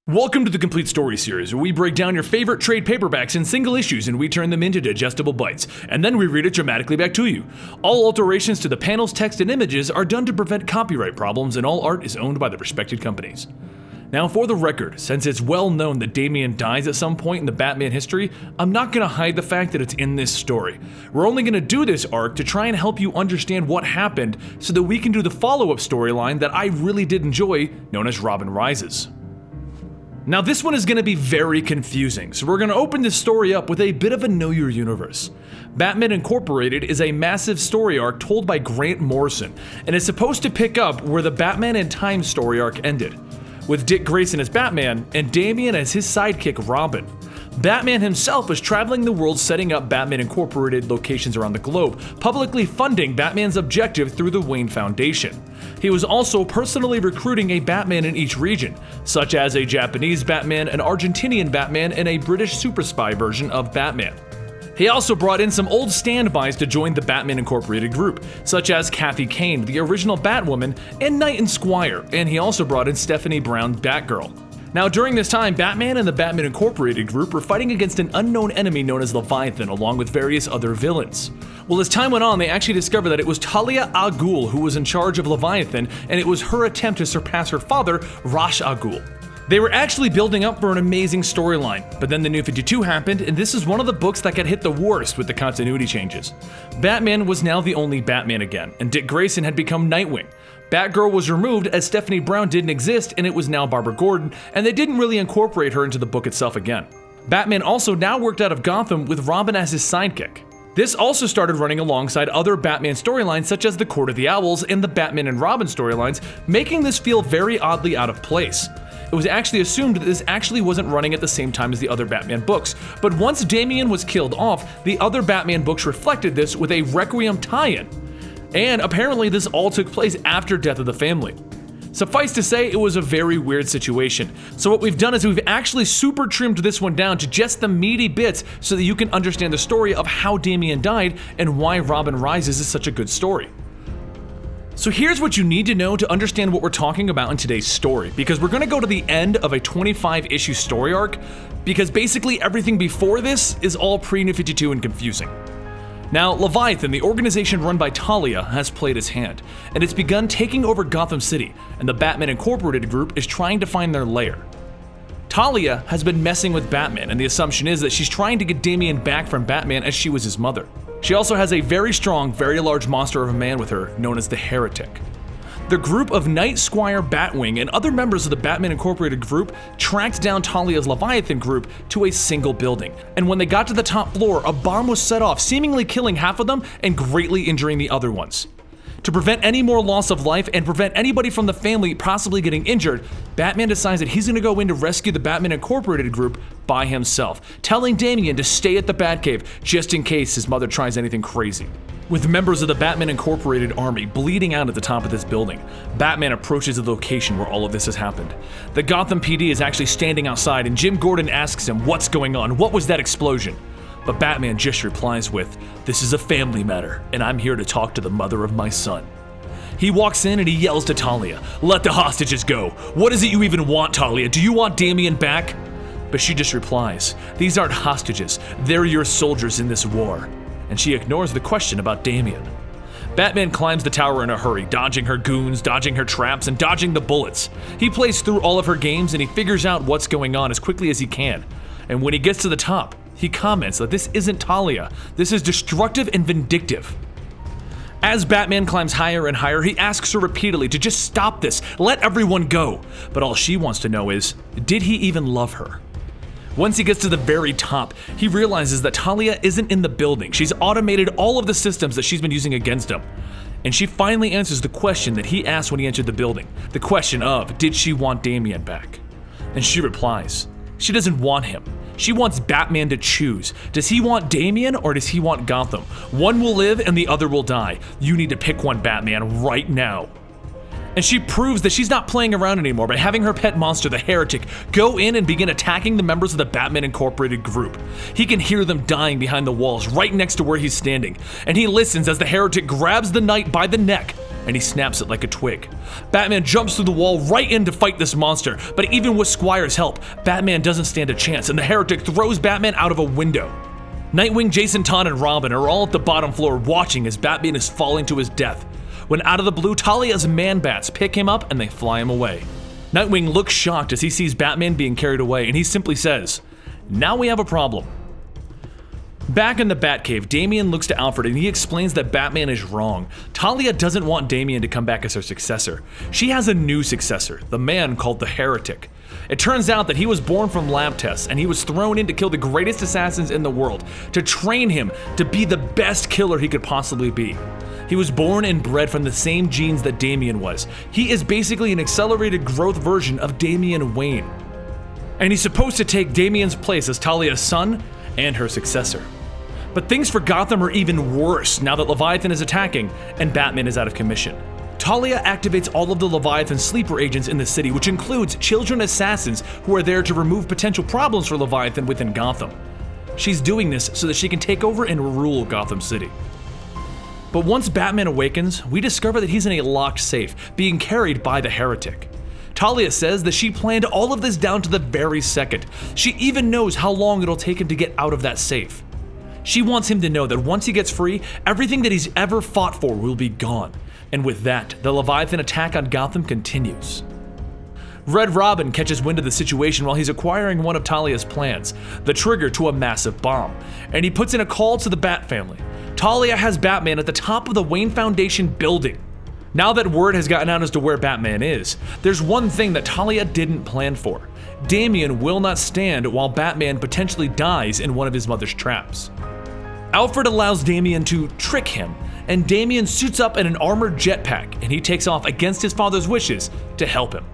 Welcome to the Complete Story series, where we break down your favorite trade paperbacks in single issues and we turn them into digestible bites, and then we read it dramatically back to you. All alterations to the panels, text, and images are done to prevent copyright problems, and all art is owned by the respected companies. Now, for the record, since it's well known that Damian dies at some point in the Batman history, I'm not going to hide the fact that it's in this story. We're only going to do this arc to try and help you understand what happened so that we can do the follow-up storyline that I really did enjoy, known as Robin Rises. Now this one is going to be very confusing, so we're going to open this story up with a bit of a Know Your Universe. Batman Incorporated is a massive story arc told by Grant Morrison, and is supposed to pick up where the Batman in Time story arc ended, with Dick Grayson as Batman and Damian as his sidekick Robin. Batman himself was traveling the world setting up Batman Incorporated locations around the globe, publicly funding Batman's objective through the Wayne Foundation. He was also personally recruiting a Batman in each region, such as a Japanese Batman, an Argentinian Batman, and a British super spy version of Batman. He also brought in some old standbys to join the Batman Incorporated group, such as Kathy Kane, the original Batwoman, and Knight and Squire, and he also brought in Stephanie Brown, Batgirl. Now, during this time, Batman and the Batman Incorporated group were fighting against an unknown enemy known as Leviathan, along with various other villains. Well, as time went on, they actually discovered that it was Talia al Ghul who was in charge of Leviathan, and it was her attempt to surpass her father, Ra's al Ghul. They were actually building up for an amazing storyline, but then the New 52 happened, and this is one of the books that got hit the worst with the continuity changes. Batman was now the only Batman again, and Dick Grayson had become Nightwing. Batgirl was removed as Stephanie Brown didn't exist, and it was now Barbara Gordon, and they didn't really incorporate her into the book itself again. Batman also now worked out of Gotham with Robin as his sidekick. This also started running alongside other Batman storylines such as the Court of the Owls and the Batman and Robin storylines, making this feel very oddly out of place. It was actually assumed that this actually wasn't running at the same time as the other Batman books, but once Damian was killed off, the other Batman books reflected this with a Requiem tie-in. And apparently this all took place after Death of the Family. Suffice to say, it was a very weird situation. So what we've done is we've actually super trimmed this one down to just the meaty bits so that you can understand the story of how Damian died and why Robin Rises is such a good story. So here's what you need to know to understand what we're talking about in today's story, because we're going to go to the end of a 25-issue story arc, because basically everything before this is all pre-New 52 and confusing. Now, Leviathan, the organization run by Talia, has played his hand, and it's begun taking over Gotham City, and the Batman Incorporated group is trying to find their lair. Talia has been messing with Batman, and the assumption is that she's trying to get Damian back from Batman as she was his mother. She also has a very strong, very large monster of a man with her, known as the Heretic. The group of Knight, Squire, Batwing, and other members of the Batman Incorporated group tracked down Talia's Leviathan group to a single building. And when they got to the top floor, a bomb was set off, seemingly killing half of them and greatly injuring the other ones. To prevent any more loss of life and prevent anybody from the family possibly getting injured, Batman decides that he's going to go in to rescue the Batman Incorporated group by himself, telling Damian to stay at the Batcave just in case his mother tries anything crazy. With members of the Batman Incorporated army bleeding out at the top of this building, Batman approaches the location where all of this has happened. The Gotham PD is actually standing outside, and Jim Gordon asks him what's going on, what was that explosion? But Batman just replies with, "This is a family matter, and I'm here to talk to the mother of my son." He walks in and he yells to Talia, "Let the hostages go. What is it you even want, Talia? Do you want Damian back?" But she just replies, "These aren't hostages, they're your soldiers in this war." And she ignores the question about Damian. Batman climbs the tower in a hurry, dodging her goons, dodging her traps, and dodging the bullets. He plays through all of her games and he figures out what's going on as quickly as he can. And when he gets to the top, he comments that this isn't Talia, this is destructive and vindictive. As Batman climbs higher and higher, he asks her repeatedly to just stop this, let everyone go. But all she wants to know is, did he even love her? Once he gets to the very top, he realizes that Talia isn't in the building. She's automated all of the systems that she's been using against him. And she finally answers the question that he asked when he entered the building. The question of, did she want Damian back? And she replies, she doesn't want him. She wants Batman to choose. Does he want Damian or does he want Gotham? One will live and the other will die. You need to pick one, Batman, right now. And she proves that she's not playing around anymore by having her pet monster, the Heretic, go in and begin attacking the members of the Batman Incorporated group. He can hear them dying behind the walls right next to where he's standing, and he listens as the Heretic grabs the Knight by the neck and he snaps it like a twig. Batman jumps through the wall right in to fight this monster, but even with Squire's help, Batman doesn't stand a chance, and the heretic throws Batman out of a window. Nightwing, Jason Todd, and Robin are all at the bottom floor watching as Batman is falling to his death, when out of the blue, Talia's man-bats pick him up and they fly him away. Nightwing looks shocked as he sees Batman being carried away, and he simply says, "Now we have a problem." Back in the Batcave, Damian looks to Alfred and he explains that Batman is wrong. Talia doesn't want Damian to come back as her successor. She has a new successor, the man called the Heretic. It turns out that he was born from lab tests and he was thrown in to kill the greatest assassins in the world, to train him to be the best killer he could possibly be. He was born and bred from the same genes that Damian was. He is basically an accelerated growth version of Damian Wayne. And he's supposed to take Damian's place as Talia's son and her successor. But things for Gotham are even worse now that Leviathan is attacking and Batman is out of commission. Talia activates all of the Leviathan sleeper agents in the city, which includes children assassins who are there to remove potential problems for Leviathan within Gotham. She's doing this so that she can take over and rule Gotham City. But once Batman awakens, we discover that he's in a locked safe, being carried by the Heretic. Talia says that she planned all of this down to the very second. She even knows how long it'll take him to get out of that safe. She wants him to know that once he gets free, everything that he's ever fought for will be gone. And with that, the Leviathan attack on Gotham continues. Red Robin catches wind of the situation while he's acquiring one of Talia's plans, the trigger to a massive bomb, and he puts in a call to the Bat family. Talia has Batman at the top of the Wayne Foundation building. Now that word has gotten out as to where Batman is, there's one thing that Talia didn't plan for. Damian will not stand while Batman potentially dies in one of his mother's traps. Alfred allows Damian to trick him, and Damian suits up in an armored jetpack and he takes off against his father's wishes to help him.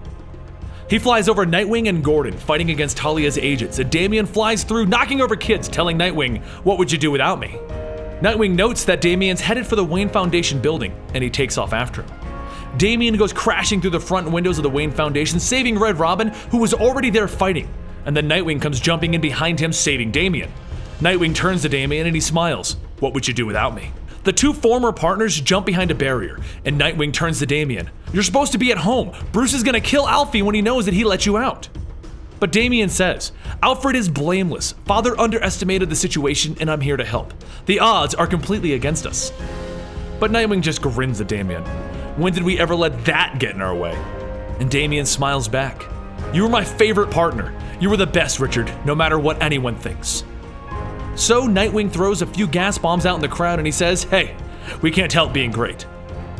He flies over Nightwing and Gordon fighting against Talia's agents, and Damian flies through, knocking over kids, telling Nightwing, "What would you do without me?" Nightwing notes that Damian's headed for the Wayne Foundation building, and he takes off after him. Damian goes crashing through the front windows of the Wayne Foundation, saving Red Robin, who was already there fighting, and then Nightwing comes jumping in behind him, saving Damian. Nightwing turns to Damian and he smiles, "What would you do without me?" The two former partners jump behind a barrier, and Nightwing turns to Damian. "You're supposed to be at home. Bruce is gonna kill Alfie when he knows that he let you out." But Damian says, "Alfred is blameless. Father underestimated the situation and I'm here to help. The odds are completely against us." But Nightwing just grins at Damian. "When did we ever let that get in our way?" And Damian smiles back. "You were my favorite partner. You were the best, Richard, no matter what anyone thinks." So Nightwing throws a few gas bombs out in the crowd and he says, "Hey, we can't help being great."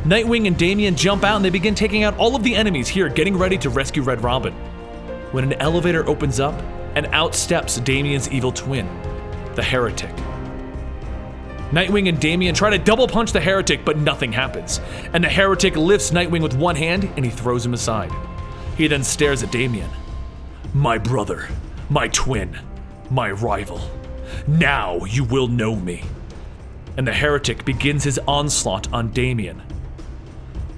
Nightwing and Damian jump out and they begin taking out all of the enemies here, getting ready to rescue Red Robin. When an elevator opens up, and out steps Damian's evil twin, the Heretic. Nightwing and Damian try to double punch the Heretic, but nothing happens, and the Heretic lifts Nightwing with one hand and he throws him aside. He then stares at Damian. "My brother, my twin, my rival. Now you will know me." And the Heretic begins his onslaught on Damian.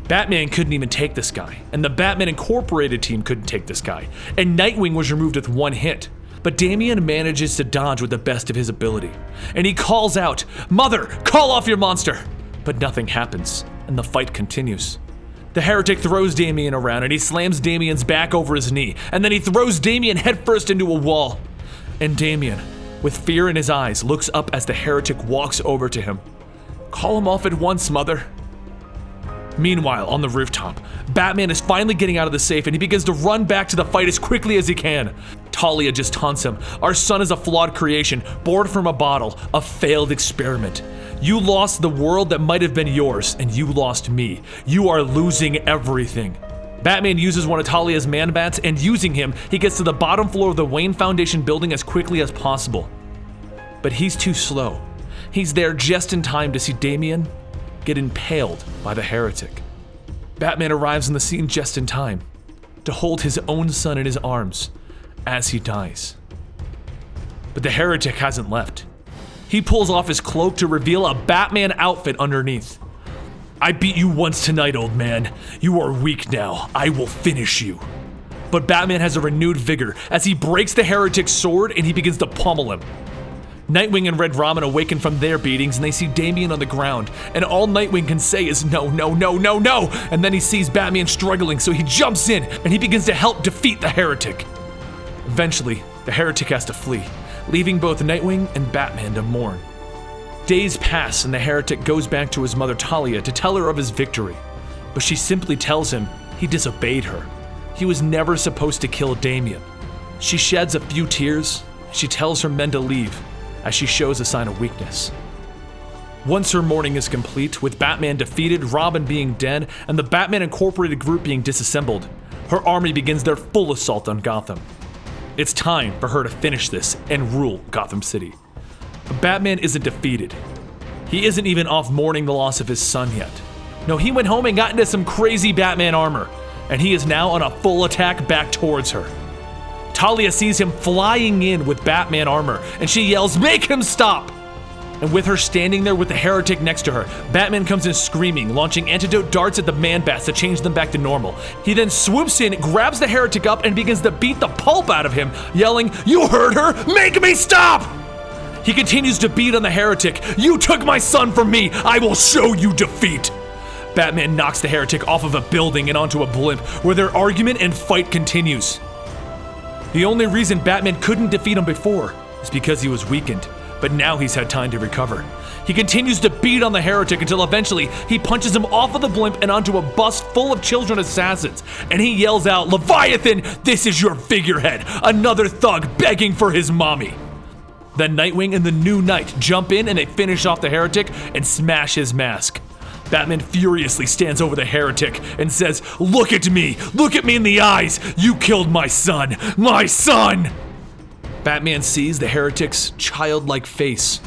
Batman couldn't even take this guy, and the Batman Incorporated team couldn't take this guy, and Nightwing was removed with one hit. But Damian manages to dodge with the best of his ability, and he calls out, "Mother, call off your monster!" But nothing happens, and the fight continues. The Heretic throws Damian around, and he slams Damian's back over his knee, and then he throws Damian headfirst into a wall. And Damian, with fear in his eyes, looks up as the Heretic walks over to him. "Call him off at once, Mother." Meanwhile, on the rooftop, Batman is finally getting out of the safe and he begins to run back to the fight as quickly as he can. Talia just taunts him. "Our son is a flawed creation, born from a bottle, a failed experiment. You lost the world that might have been yours, and you lost me. You are losing everything." Batman uses one of Talia's man-bats, and using him, he gets to the bottom floor of the Wayne Foundation building as quickly as possible. But he's too slow. He's there just in time to see Damian get impaled by the Heretic. Batman arrives on the scene just in time to hold his own son in his arms as he dies. But the Heretic hasn't left. He pulls off his cloak to reveal a Batman outfit underneath. "I beat you once tonight, old man. You are weak now. I will finish you." But Batman has a renewed vigor as he breaks the Heretic's sword and he begins to pummel him. Nightwing and Red Robin awaken from their beatings and they see Damian on the ground, and all Nightwing can say is no, no, no, no, no, and then he sees Batman struggling, so he jumps in and he begins to help defeat the heretic. Eventually, the heretic has to flee, leaving both Nightwing and Batman to mourn. Days pass and the heretic goes back to his mother Talia to tell her of his victory, but she simply tells him he disobeyed her. He was never supposed to kill Damian. She sheds a few tears. She tells her men to leave, as she shows a sign of weakness. Once her mourning is complete, with Batman defeated, Robin being dead, and the Batman Incorporated group being disassembled, her army begins their full assault on Gotham. It's time for her to finish this and rule Gotham City. But Batman isn't defeated. He isn't even off mourning the loss of his son yet. No, he went home and got into some crazy Batman armor, and he is now on a full attack back towards her. Talia sees him flying in with Batman armor, and she yells, "Make him stop!" And with her standing there with the heretic next to her, Batman comes in screaming, launching antidote darts at the Man-Bats to change them back to normal. He then swoops in, grabs the heretic up, and begins to beat the pulp out of him, yelling, "You heard her! Make me stop!" He continues to beat on the heretic. "You took my son from me! I will show you defeat!" Batman knocks the heretic off of a building and onto a blimp, where their argument and fight continues. The only reason Batman couldn't defeat him before is because he was weakened, but now he's had time to recover. He continues to beat on the heretic until eventually he punches him off of the blimp and onto a bus full of children assassins, and he yells out, "Leviathan, this is your figurehead, another thug begging for his mommy." Then Nightwing and the New Knight jump in and they finish off the heretic and smash his mask. Batman furiously stands over the heretic and says, look at me in the eyes, you killed my son, my son!" Batman sees the heretic's childlike face,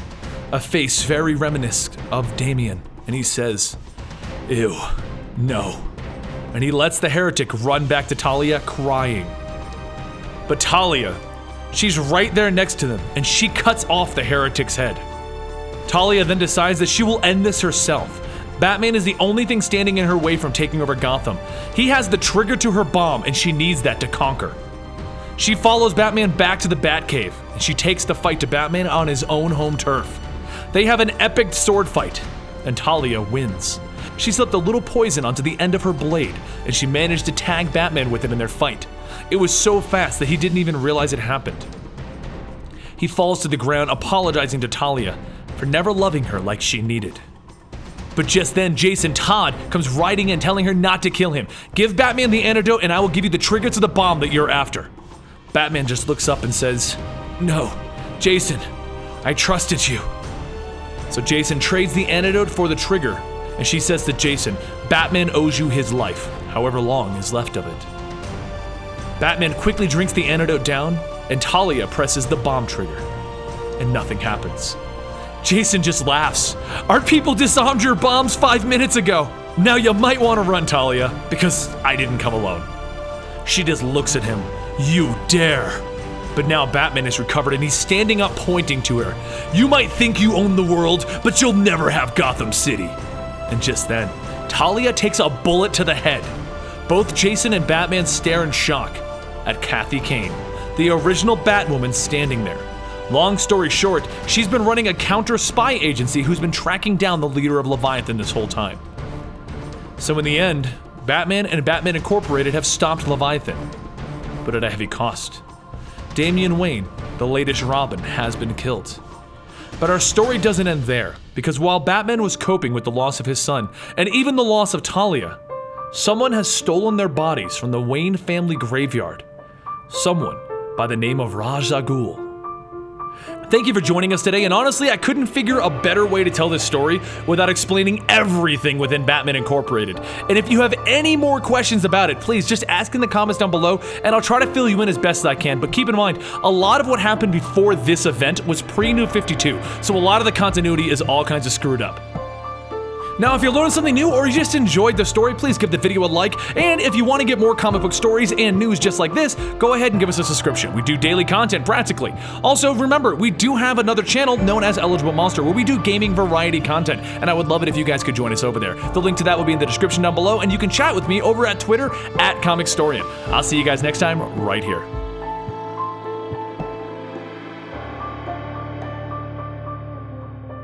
a face very reminiscent of Damian, and he says, "Ew, no." And he lets the heretic run back to Talia crying. But Talia, she's right there next to them, and she cuts off the heretic's head. Talia then decides that she will end this herself. Batman is the only thing standing in her way from taking over Gotham. He has the trigger to her bomb, and she needs that to conquer. She follows Batman back to the Batcave, and she takes the fight to Batman on his own home turf. They have an epic sword fight, and Talia wins. She slipped a little poison onto the end of her blade, and she managed to tag Batman with it in their fight. It was so fast that he didn't even realize it happened. He falls to the ground, apologizing to Talia for never loving her like she needed. But just then, Jason Todd comes riding in telling her not to kill him. "Give Batman the antidote and I will give you the trigger to the bomb that you're after." Batman just looks up and says, "No, Jason, I trusted you." So Jason trades the antidote for the trigger, and she says to Jason, Batman owes you his life, however long is left of it. Batman quickly drinks the antidote down, and Talia presses the bomb trigger, and nothing happens. Jason just laughs. "Our people disarmed your bombs 5 minutes ago. Now you might want to run, Talia, because I didn't come alone." She just looks at him. "You dare." But now Batman is recovered and he's standing up pointing to her. "You might think you own the world, but you'll never have Gotham City." And just then, Talia takes a bullet to the head. Both Jason and Batman stare in shock at Kathy Kane, the original Batwoman, standing there. Long story short, she's been running a counter-spy agency who's been tracking down the leader of Leviathan this whole time. So in the end, Batman and Batman Incorporated have stopped Leviathan, but at a heavy cost. Damian Wayne, the latest Robin, has been killed. But our story doesn't end there, because while Batman was coping with the loss of his son, and even the loss of Talia, someone has stolen their bodies from the Wayne family graveyard. Someone by the name of Ra's al Ghul. Thank you for joining us today, and honestly, I couldn't figure a better way to tell this story without explaining everything within Batman Incorporated. And if you have any more questions about it, please just ask in the comments down below, and I'll try to fill you in as best as I can. But keep in mind, a lot of what happened before this event was pre-New 52, so a lot of the continuity is all kinds of screwed up. Now, if you learned something new or you just enjoyed the story, please give the video a like, and if you want to get more comic book stories and news just like this, go ahead and give us a subscription. We do daily content, practically. Also, remember, we do have another channel known as Eligible Monster, where we do gaming variety content, and I would love it if you guys could join us over there. The link to that will be in the description down below, and you can chat with me over at Twitter at Comicstorian. I'll see you guys next time, right here.